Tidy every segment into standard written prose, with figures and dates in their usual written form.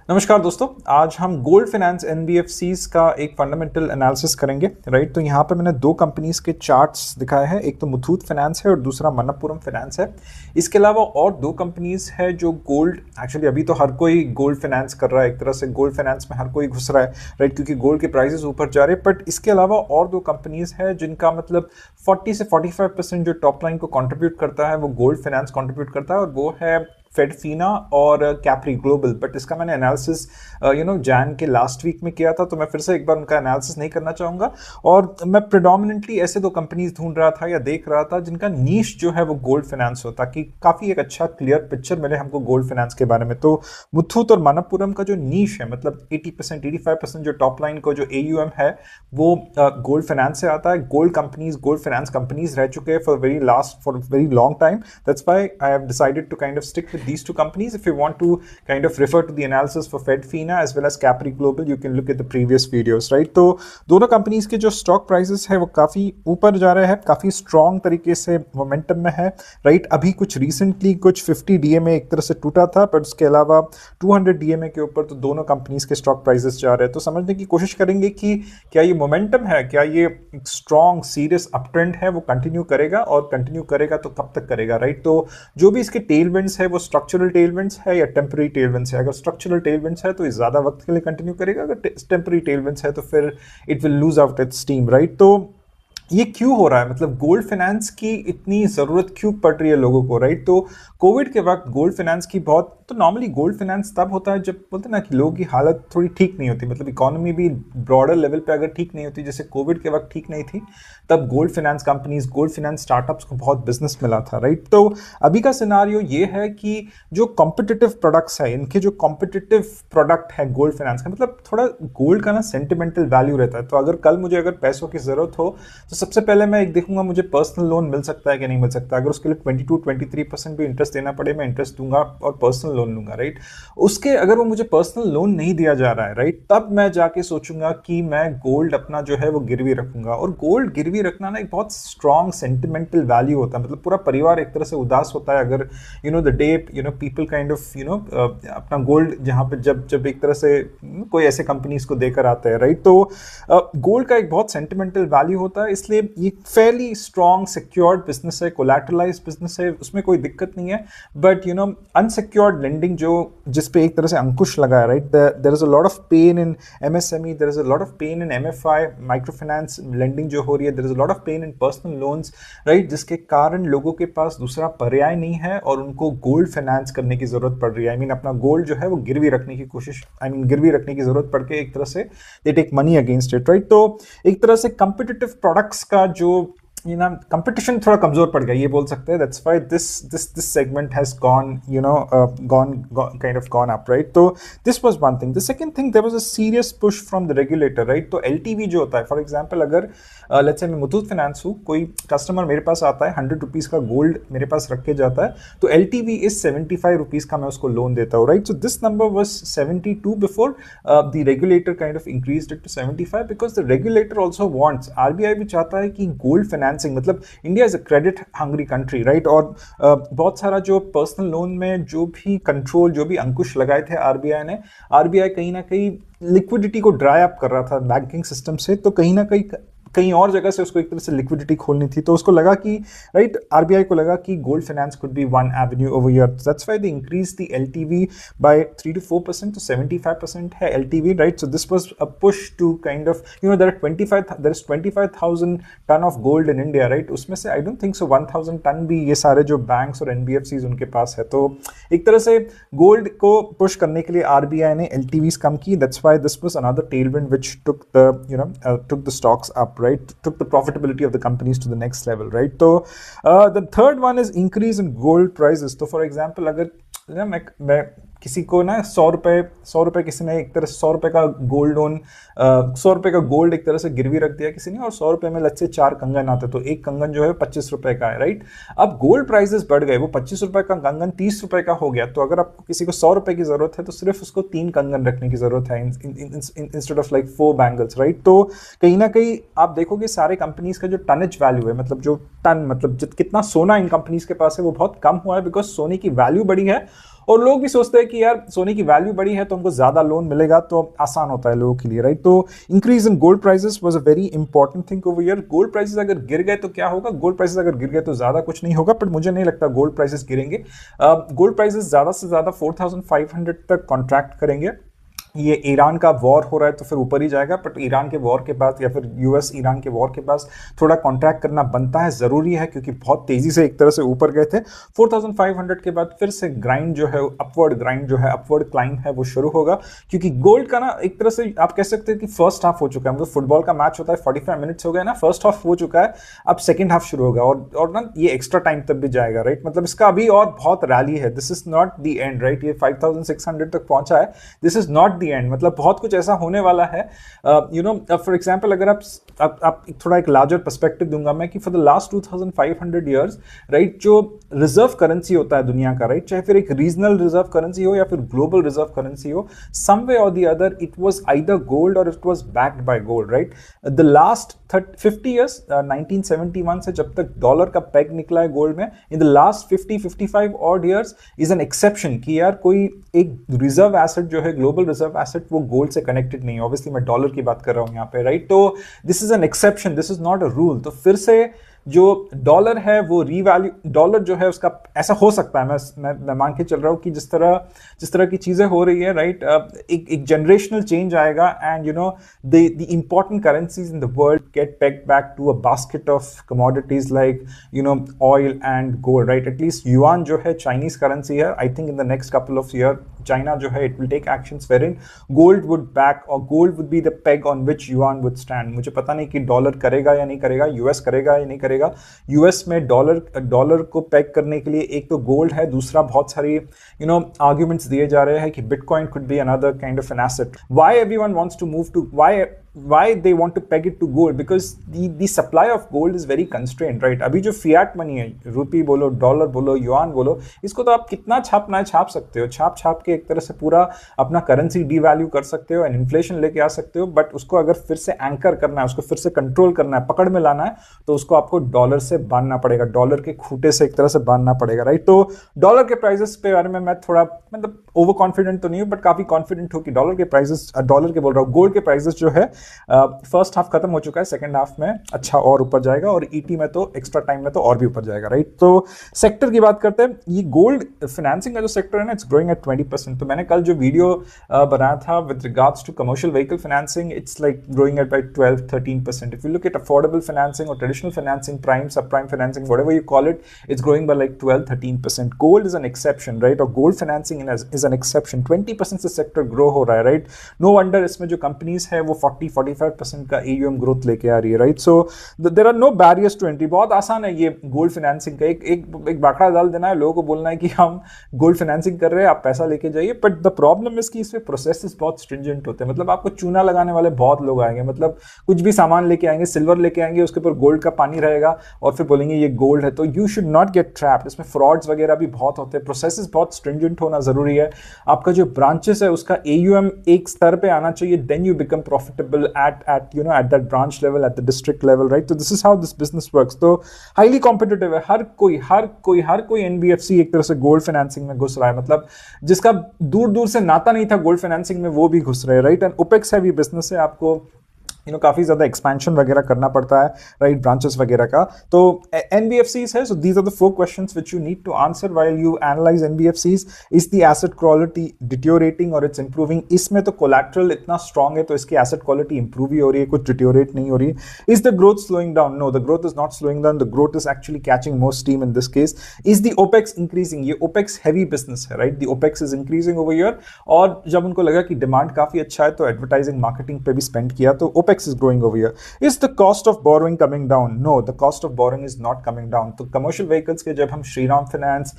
नमस्कार दोस्तों। आज हम गोल्ड फाइनेंस एनबीएफसीज का एक फंडामेंटल एनालिसिस करेंगे। राइट, तो यहाँ पे मैंने दो कंपनीज के चार्ट्स दिखाए हैं। एक तो मुथूट फाइनेंस है और दूसरा मनप्पुरम फाइनेंस है। इसके अलावा और दो कंपनीज है जो गोल्ड, एक्चुअली अभी तो हर कोई गोल्ड फाइनेंस कर रहा है, एक तरह से गोल्ड फाइनेंस में हर कोई घुस रहा है, राइट, क्योंकि गोल्ड के प्राइसेस ऊपर जा रहे हैं। बट इसके अलावा और दो कंपनीज है जिनका मतलब 40 से 45% जो टॉप लाइन को कंट्रीब्यूट करता है वो गोल्ड फाइनेंस कंट्रीब्यूट करता है, और वो है फेडफीना और कैप्री ग्लोबल। बट इसका मैंने एनालिसिस जैन के लास्ट वीक में किया था, तो मैं फिर से एक बार उनका एनालिसिस नहीं करना चाहूँगा। और मैं प्रेडोमिनेंटली ऐसे दो कंपनीज ढूंढ रहा था या देख रहा था जिनका नीश जो है वो गोल्ड फाइनेंस हो, ताकि काफ़ी एक अच्छा क्लियर पिक्चर मिले हमको गोल्ड फाइनेंस के बारे में। तो मुथूट और मनप्पुरम का जो नीश है, मतलब 80% 85% जो टॉप लाइन को जो AUM है वो गोल्ड फाइनेंस से आता है। Gold companies, gold finance companies रह चुके हैं for very long time. That's why I have decided to kind of stick with these two companies. If you want to kind of refer to the analysis for Fedfina as well as Capri Global, you can look at the previous videos, right? तो दोनों companies के जो stock prices है वो काफ़ी ऊपर जा रहे हैं, काफ़ी स्ट्रॉन्ग तरीके से मोमेंटम में है, राइट। अभी कुछ रिसेंटली कुछ 50 DMA एक तरह से टूटा था, पर उसके अलावा 200 DMA के ऊपर तो दोनों कंपनीज के स्टॉक प्राइसेस जा रहे हैं। तो समझने की कोशिश करेंगे कि क्या ये मोमेंटम है, क्या ये स्ट्रॉन्ग सीरियस अप ट्रेंड है वो कंटिन्यू करेगा, और कंटिन्यू करेगा तो कब तक करेगा, राइट। तो जो भी इसके टेलविंड्स है वो स्ट्रक्चरल टेलविंड्स है या टेम्पररी टेलविंड्स है। अगर स्ट्रक्चरल टेलविंड्स है तो ये ज्यादा वक्त के लिए कंटिन्यू करेगा, अगर टेम्पररी टेलविंड्स है तो फिर it will lose out it's steam, right. तो ये क्यों हो रहा है, मतलब गोल्ड फाइनेंस की इतनी ज़रूरत क्यों पड़ रही है लोगों को, राइट। तो कोविड के वक्त गोल्ड फाइनेंस की बहुत, तो नॉर्मली गोल्ड फाइनेंस तब होता है जब बोलते हैं ना कि लोगों की हालत थोड़ी ठीक नहीं होती, मतलब इकोनॉमी भी ब्रॉडर लेवल पे अगर ठीक नहीं होती, जैसे कोविड के वक्त ठीक नहीं थी, तब gold finance companies, gold finance startups को बहुत बिजनेस मिला था, राइट। तो अभी का सिनारियो ये है कि जो कॉम्पिटिटिव प्रोडक्ट्स है, इनके जो कॉम्पिटिटिव प्रोडक्ट है गोल्ड फाइनेंस का, मतलब थोड़ा गोल्ड का ना सेंटिमेंटल वैल्यू रहता है। तो अगर कल मुझे अगर पैसों की ज़रूरत हो तो सबसे पहले मैं एक देखूंगा मुझे पर्सनल लोन मिल सकता है कि नहीं मिल सकता। अगर उसके लिए 22-23% भी इंटरेस्ट देना पड़े, मैं इंटरेस्ट दूंगा और पर्सनल लोन लूंगा, राइट। उसके अगर वो मुझे पर्सनल लोन नहीं दिया जा रहा है, राइट, तब मैं जाके सोचूंगा कि मैं गोल्ड अपना जो है वो गिरवी रखूंगा। और गोल्ड गिरवी रखना ना एक बहुत स्ट्रॉन्ग सेंटिमेंटल वैल्यू होता है, मतलब पूरा परिवार एक तरह से उदास होता है अगर the day people kind of अपना गोल्ड जहाँ पे जब जब एक तरह से कोई ऐसे कंपनीज को देकर आता है, राइट। तो गोल्ड का एक बहुत सेंटिमेंटल वैल्यू होता है, इसलिए ये फेयरली स्ट्रॉन्ग सिक्योर्ड बिजनेस है, कोलैटरलाइज्ड बिजनेस है, उसमें कोई दिक्कत नहीं है। बट अनसिक्योर्ड लेंडिंग जो जिस पे एक तरह से अंकुश लगा है, right, there is a lot of pain in MSME, there is a lot of pain in MFI micro finance lending जो हो रही है, there is a lot of pain in personal loans, right, जिसके कारण लोगों के पास दूसरा पर्याय नहीं है और उनको गोल्ड फाइनेंस करने की जरूरत पड़ रही है। अपना गोल्ड जो है वो गिरवी रखने की कोशिश, गिरवी रखने की जरूरत पड़ के एक तरह से they take money against it, right. तो एक तरह से कंपिटिटिव प्रोडक्ट्स का जो कंपटीशन थोड़ा कमजोर पड़ गया, ये बोल सकते हैं। That's why this segment has gone up, right. तो this was one thing. The second thing, there was a serious push from the regulator, right. तो LTV जो होता है, फॉर एग्जांपल अगर लेट्स से मैं मुथूट फाइनेंस हूँ, कोई कस्टमर मेरे पास आता है, 100 रुपीज़ का गोल्ड मेरे पास रख के जाता है, तो LTV इज 75 रुपीज़ का मैं उसको लोन देता हूँ, right. So this number was 72 before the regulator kind of increased it to 75, because the regulator also wants, RBI भी चाहता है कि गोल्ड फाइनेंसिंग, मतलब India is a credit hungry country, right. और बहुत सारा जो पर्सनल लोन में जो भी कंट्रोल, जो भी अंकुश लगाए थे RBI ने, RBI कहीं ना कहीं लिक्विडिटी को ड्राई अप कर रहा था बैंकिंग सिस्टम से, तो कहीं ना कहीं और जगह से उसको एक तरह से लिक्विडिटी खोलनी थी। तो उसको लगा कि, राइट, RBI को लगा कि gold finance could be one avenue over here. That's why they increase the LTV by 3 to 4%, तो 75% है LTV, right. So this was a push to kind of there is 25,000 ton of gold in India, right. उसमें से I don't think so 1,000 ton भी ये सारे जो banks और NBFCs उनके पास है। तो एक तरह से गोल्ड को पुश करने के लिए RBI ने LTVs कम की। That's why this was another Tailwind which took the stocks up, right, took the profitability of the companies to the next level, right. So the third one is increase in gold prices. तो for example अगर मैं किसी को ना 100 रुपए किसी ने एक तरह से 100 रुपए का गोल्ड लोन, 100 रुपए का गोल्ड एक तरह से गिरवी रख दिया किसी ने, और 100 रुपए में लग से 4 कंगन आते, तो एक कंगन जो है 25 रुपए का है, राइट। अब गोल्ड प्राइसेस बढ़ गए, वो 25 रुपए का कंगन 30 रुपए का हो गया, तो अगर आपको किसी को 100 रुपए की जरूरत है तो सिर्फ उसको 3 कंगन रखने की जरूरत है instead of like 4 bangles, right. तो कहीं ना कहीं आप देखोगे सारे कंपनीज का जो टनेज वैल्यू है, मतलब जो टन, मतलब कितना सोना इन कंपनीज के पास है, वो बहुत कम हुआ है, बिकॉज सोने की वैल्यू बढ़ी है और लोग भी सोचते हैं कि यार सोने की वैल्यू बड़ी है तो हमको ज्यादा लोन मिलेगा, तो आसान होता है लोगों के लिए, राइट। तो increase in gold prices was a very important thing over year. Gold prices अगर गिर गए तो क्या होगा? गोल्ड प्राइसेस अगर गिर गए तो ज्यादा कुछ नहीं होगा, बट मुझे नहीं लगता गोल्ड प्राइसेस गिरेंगे। गोल्ड प्राइसेस ज्यादा से ज्यादा 4500 तक कॉन्ट्रैक्ट करेंगे। ये ईरान का वॉर हो रहा है तो फिर ऊपर ही जाएगा, बट ईरान के वॉर के बाद या फिर यूएस ईरान के वॉर के बाद थोड़ा कॉन्ट्रैक्ट करना बनता है, जरूरी है, क्योंकि बहुत तेजी से एक तरह से ऊपर गए थे। 4500 के बाद फिर से ग्राइंड जो है, अपवर्ड ग्राइंड जो है, अपवर्ड क्लाइंब है, वो शुरू होगा। क्योंकि गोल्ड का ना एक तरह से आप कह सकते हैं कि फर्स्ट हाफ हो चुका है, मतलब फुटबॉल का मैच होता है 45 मिनट्स हो गए ना, फर्स्ट हाफ हो चुका है, अब सेकंड हाफ शुरू होगा, और ना ये एक्स्ट्रा टाइम तक भी जाएगा, राइट। मतलब इसका अभी और बहुत रैली है, this is not the end, right. ये 5600 तक पहुंचा है, this is not the end, मतलब बहुत कुछ ऐसा होने वाला है। यू नो, फॉर एग्जांपल अगर आप थोड़ा एक लार्जर पर्सपेक्टिव दूंगा मैं, कि for the last 2500 years, right, जो रिजर्व करेंसी होता है दुनिया का, राइट, चाहे फिर एक रीजनल रिजर्व करेंसी हो या फिर ग्लोबल रिजर्व करेंसी हो, some way or the other it was either gold or it was backed by gold, right. The last 50 years, 1971 से जब तक डॉलर का पेग निकला है गोल्ड में, in the last 50-55 odd years is an exception, कि यार कोई एक रिजर्व एसेट जो है, ग्लोबल रिजर्व एसेट, वो गोल्ड से कनेक्टेड नहीं है। ऑब्वियसली मैं डॉलर की बात कर रहा हूं यहां पे, राइट। तो this is an exception, this is not a rule. तो फिर से जो डॉलर है वो रीवैल्यू, डॉलर जो है उसका ऐसा हो सकता है, मैं मान के चल रहा हूं कि जिस तरह की चीजें हो रही है, राइट, एक जनरेशनल चेंज आएगा, and you know the important currencies in the world get pegged back to a basket of commodities like you know oil and gold, right. At least yuan जो है चाइनीज करेंसी है, I think in the next couple of year China जो है it will take actions wherein gold would back, और gold would be the peg on which yuan would stand. मुझे पता नहीं कि डॉलर करेगा या नहीं करेगा, यूएस करेगा या नहीं करेगा। यूएस में डॉलर को पेग करने के लिए एक तो गोल्ड है, दूसरा बहुत सारी यू नो आर्ग्यूमेंट्स दिए जा रहे हैं कि bitcoin could be another kind of an asset. Why everyone wants to move to, why they want to peg it to gold, because the supply of gold is very constrained, right। अभी जो fiat money है, रुपी बोलो, dollar बोलो, yuan बोलो, इसको तो आप कितना छापना है छाप सकते हो, छाप के एक तरह से पूरा अपना करेंसी डीवैल्यू कर सकते हो एंड इन्फ्लेशन लेके आ सकते हो, बट उसको अगर फिर से एंकर करना है, उसको फिर से कंट्रोल करना है, पकड़ में लाना है, तो उसको आपको डॉलर से बांधना पड़ेगा, डॉलर के खूटे से एक तरह से बांधना पड़ेगा, राइट। तो डॉलर के प्राइसेस पे बारे में मैं थोड़ा मतलब ओवर कॉन्फिडेंट तो नहीं हूं, बट काफी कॉन्फिडेंट हूं कि डॉलर के प्राइसेस, डॉलर के बोल रहा हूं, गोल्ड के प्राइसेस जो है फर्स्ट हाफ खत्म हो चुका है, सेकंड हाफ में अच्छा और ऊपर जाएगा, और ईटी में तो एक्स्ट्रा टाइम में तो और भी ऊपर जाएगा, राइट। तो सेक्टर की बात करते हैं, ये गोल्ड फाइनेंसिंग का जो सेक्टर है ना, इट्स ग्रोइंग एट 20%। तो मैंने कल जो वीडियो बनाया था with regards to commercial vehicle financing, it's like growing at by 12-13%। If you look at affordable financing और traditional financing, prime, sub prime financing, whatever you call it, it's growing by like 12-13%। Gold is an exception, right, और gold financing is an exception. 20% से sector grow हो रहा है, right. No wonder इसमें जो companies है वो 40-45% का AUM ग्रोथ लेके आ रही है, right. So there are no barriers to entry. बहुत आसान है ये गोल्ड फाइनेंसिंग का, एक बाकड़ा डाल देना है, लोगों को बोलना है कि हम गोल्ड फाइनेंसिंग कर रहे हैं, आप पैसा लेके जाइए। बट द प्रॉब्लम इज कि इसमें प्रोसेसेस बहुत स्ट्रिंजेंट होते हैं, मतलब आपको चूना लगाने वाले बहुत लोग आएंगे, मतलब कुछ भी सामान लेके आएंगे, सिल्वर लेके आएंगे, उसके ऊपर गोल्ड का पानी रहेगा और फिर बोलेंगे ये गोल्ड है। तो you should not gate trapped, इसमें फ्रॉड्स वगैरह भी बहुत होते हैं, प्रोसेसेस बहुत स्ट्रिंजेंट होना जरूरी है। आपका जो ब्रांचेस है उसका AUM एक स्तर पे आना चाहिए, then you become profitable at you know at that branch level, at the district level, right. तो this is how this business works. तो हाईली कॉम्पिटिटिव है, हर कोई NBFC एक तरह से गोल्ड फाइनेंसिंग में घुस रहा है, मतलब जिसका दूर दूर से नाता नहीं था गोल्ड फाइनेंसिंग में वो भी घुस रहे हैं, right. And opex heavy business है, आपको काफी ज्यादा एक्सपेंशन वगैरह करना पड़ता है, राइट, ब्रांचेस वगैरह का। तो NBFCs है, so these are the 4 questions which you need to answer while you analyse NBFCs। Is the asset quality deteriorating और इट्स इंप्रूविंग? इसमें तो कोलैटरल इतना स्ट्रांग है तो इसकी एसेट क्वालिटी इंप्रूव ही हो रही है, कुछ डिटोरेट नहीं हो रही है। Is the growth slowing down? No, the growth is not slowing down, the growth is actually catching more steam in this case. Is the opex increasing? ये ओपेक्स हैवी बिजनेस है, right, the opex is increasing over year, और जब उनको लगा कि demand काफी अच्छा है तो एडवर्टाइजिंग मार्केटिंग पे भी स्पेंड किया, तो opex is growing over year. Is the cost of borrowing coming down? No, the cost of borrowing is not coming down. तो commercial vehicles के जब हम श्रीराम फाइनेंस,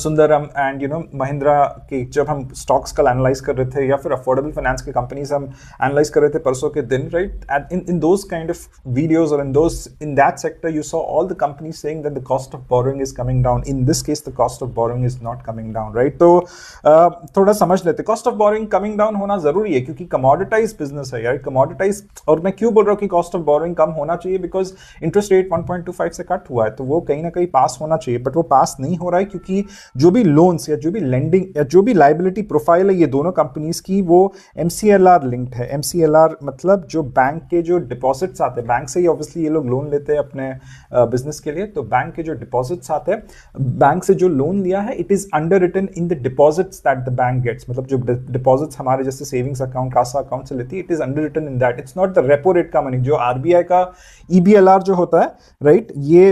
सुंदरम एंड महिंद्रा के जब हम स्टॉक्स कल एनालाइज कर रहे थे, या फिर अफोर्डेबल फाइनेंस के कंपनीज हम एनालाइज कर रहे थे परसों के दिन, right, in those kind of videos और in that sector you saw all the companies saying that the cost of borrowing is coming down. In this case the cost of borrowing is not coming down, right. तो थोड़ा समझ लेते, cost of borrowing coming down होना जरूरी है क्योंकि commoditise business है यार, कमोडिटाइज, और मैं क्यों बोल रहा हूँ कि कॉस्ट ऑफ बोरोइंग कम होना चाहिए, बिकॉज इंटरेस्ट रेट 1.25 से कट हुआ है, तो वो कहीं ना कहीं पास होना चाहिए, बट वो पास नहीं हो रहा है क्योंकि जो भी लोन्स या जो भी लेंडिंग या जो भी लाइबिलिटी प्रोफाइल है ये दोनों कंपनीज की, वो MCLR लिंक्ड है। MCLR मतलब जो बैंक के जो डिपॉजिट्स आते हैं, बैंक से ही ऑब्वियसली ये लोग लोन लेते हैं अपने बिजनेस के लिए, तो बैंक के जो डिपॉजिट्स आते हैं, बैंक से जो लोन लिया है, it is underwritten in the deposits that the bank gets, मतलब जो डिपॉजिट्स हमारे जैसे सेविंग्स अकाउंट, कासा अकाउंट से लेती है, it is underwritten in that, it's not the repo rate का मनी। जो RBI का EBLR जो होता है, राइट, ये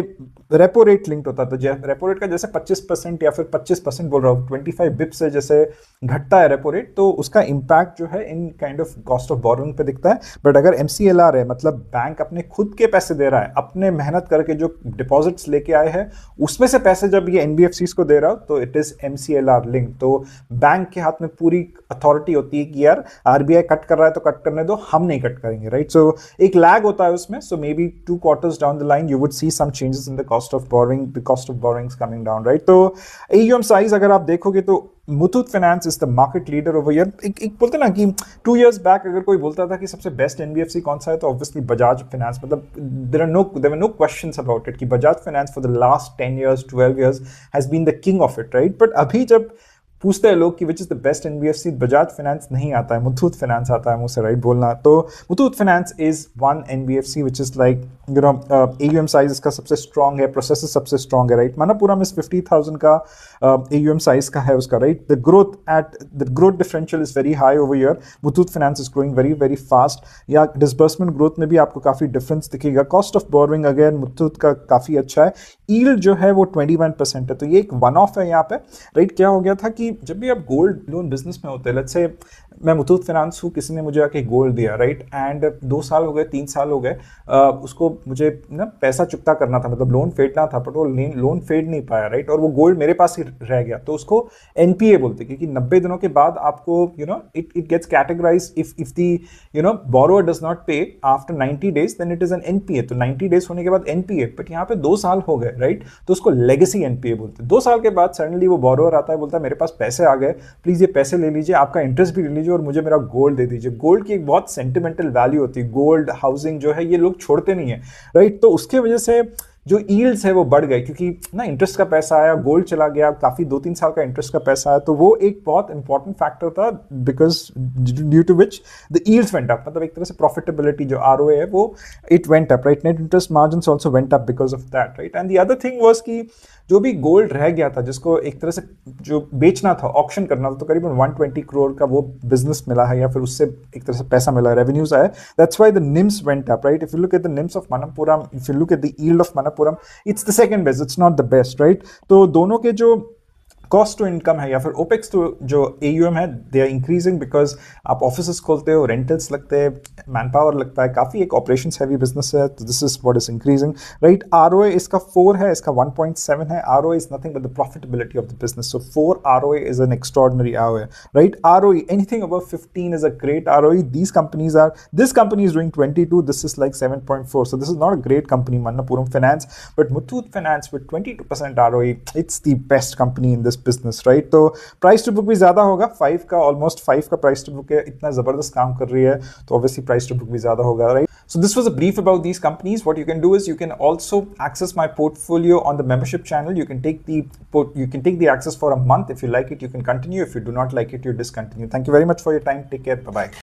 रेपो रेट लिंक्ड होता है, तो रेपो रेट का जैसे 25% या फिर 25% बोल रहा हूँ, 25 बिप्स से जैसे घटता है रेपो रेट, तो उसका इंपैक्ट जो है in kind of cost of borrowing पे दिखता है। बट अगर MCLR है, मतलब बैंक अपने खुद के पैसे दे रहा है, अपने मेहनत करके जो डिपॉजिट्स लेके आए हैं उसमें से पैसे जब ये NBFCs को दे रहा हो, तो इट इज MCLR लिंक, तो बैंक के हाथ में पूरी अथॉरिटी होती है कि यार RBI कट कर रहा है तो कट करने दो, हम नहीं कट करेंगे, राइट। सो एक लैग होता है उसमें, so maybe 2 quarters down the line you would see some changes in the cost of borrowing, the cost of borrowings coming down, right. तो AUM साइज अगर आप देखोगे तो Muthoot finance is the market leader over here. एक बोलते ना कि 2 years back अगर कोई बोलता था कि सबसे बेस्ट NBFC कौन सा है, तो ऑब्वियसली बजाज फाइनेंस, मतलब there were no questions about it कि Bajaj finance for the last 10 years 12 years has been the king of it, right. But अभी जब पूछते हैं लोग कि which is the best NBFC, Bajaj finance नहीं आता है, मुथूट फाइनेंस आता है मुझसे, राइट बोलना। तो Muthoot finance is one NBFC which is like you no AUM size इसका सबसे स्ट्रॉन्ग है, प्रोसेस सबसे स्ट्रॉन्ग है, राइट। मनप्पुरम इस 50,000 का AUM साइज का है उसका, right. The growth differential is very high over here, Muthoot finance is growing very very fast, या डिसबर्समेंट ग्रोथ में भी आपको काफी डिफरेंस दिखेगा। Cost of borrowing again Muthoot का काफी अच्छा है, यील्ड जो है वो 21% है, तो ये एक वन ऑफ है यहाँ पे, राइट। क्या हो गया था कि जब भी आप गोल्ड लोन बिजनेस में होते हैं, लेट्स से मैं मुथूट फाइनेंस हूँ, किसी ने मुझे आके गोल्ड दिया, राइट, एंड 2 साल हो गए 3 साल हो गए, उसको मुझे ना पैसा चुकता करना था, मतलब लोन फेडना था, बट वो लोन फेड नहीं पाया, राइट, और वो गोल्ड मेरे पास ही रह गया, तो उसको NPA बोलते, क्योंकि 90 दिनों के बाद आपको you know it gets categorised, if the you know borrower does not pay after 90 days then it is an NPA, तो 90 days होने के बाद NPA, बट यहाँ पे 2 साल हो गए, राइट, तो उसको लेगेसी NPA बोलते हैं। 2 साल के बाद सडनली वो बोरोअर आता है, बोलता है मेरे पास पैसे आ गए, प्लीज ये पैसे ले लीजिए, आपका इंटरेस्ट भी ले लीजिए और मुझे मेरा गोल्ड दे दीजिए। गोल्ड की एक बहुत सेंटिमेंटल वैल्यू होती है, गोल्ड हाउसिंग जो है ये लोग छोड़ते नहीं है, राइट। तो उसके वजह से जो यील्ड्स है वो बढ़ गए, क्योंकि ना इंटरेस्ट का पैसा आया, गोल्ड चला गया, काफी 2-3 साल का इंटरेस्ट का पैसा आया, तो वो एक बहुत इंपॉर्टेंट फैक्टर था, because due to which the yields went up, मतलब एक तरह से प्रॉफिटेबिलिटी जो ROA है वो it went up, right. Net interest margins also went up because of that, right. And the other thing was कि जो भी गोल्ड रह गया था, जिसको एक तरह से जो बेचना था, ऑक्शन करना था, तो करीबन 120 करोड़ का वो बिजनेस मिला है, या फिर उससे एक तरह से पैसा मिला है, रेवेन्यूज आए, that's why the NIMS went up, right. If you look at the NIMS of Manappuram, if you look at the yield of Manappuram, it's the second best, it's not the best, right. तो दोनों के जो कॉस्ट टू इनकम है या फिर opex to जो AUM है, they are increasing, because आप ऑफिसेस खोलते हो, रेंटल्स लगते हैं, मैन पावर लगता है, काफी एक ऑपरेशंस हैवी बिजनेस है, तो this is what is increasing, right. ROA इसका 4 है, इसका 1.7 है। ROA is nothing but the profitability of the business, so 4 ROA is an extraordinary ROA, right. ROE anything above 15 is a great ROE. This company is doing 22, this is like 7.4, so this is not a great company, Manappuram Finance, but Muthoot Finance with 22% ROE, it's the best company in this business, right? तो price to book भी ज्यादा होगा, 5 का almost 5 का price to book है, इतना जबरदस्त काम कर रही है, तो ऑब्वियसली प्राइस टू बुक भी ज्यादा होगा, right. So this was a brief about these companies. What you can do is you can also access my portfolio on the membership channel. You can take the access for a month. If you like it, you can continue. If you do not like it, you discontinue. Thank you very much for your time. Take care. Bye bye.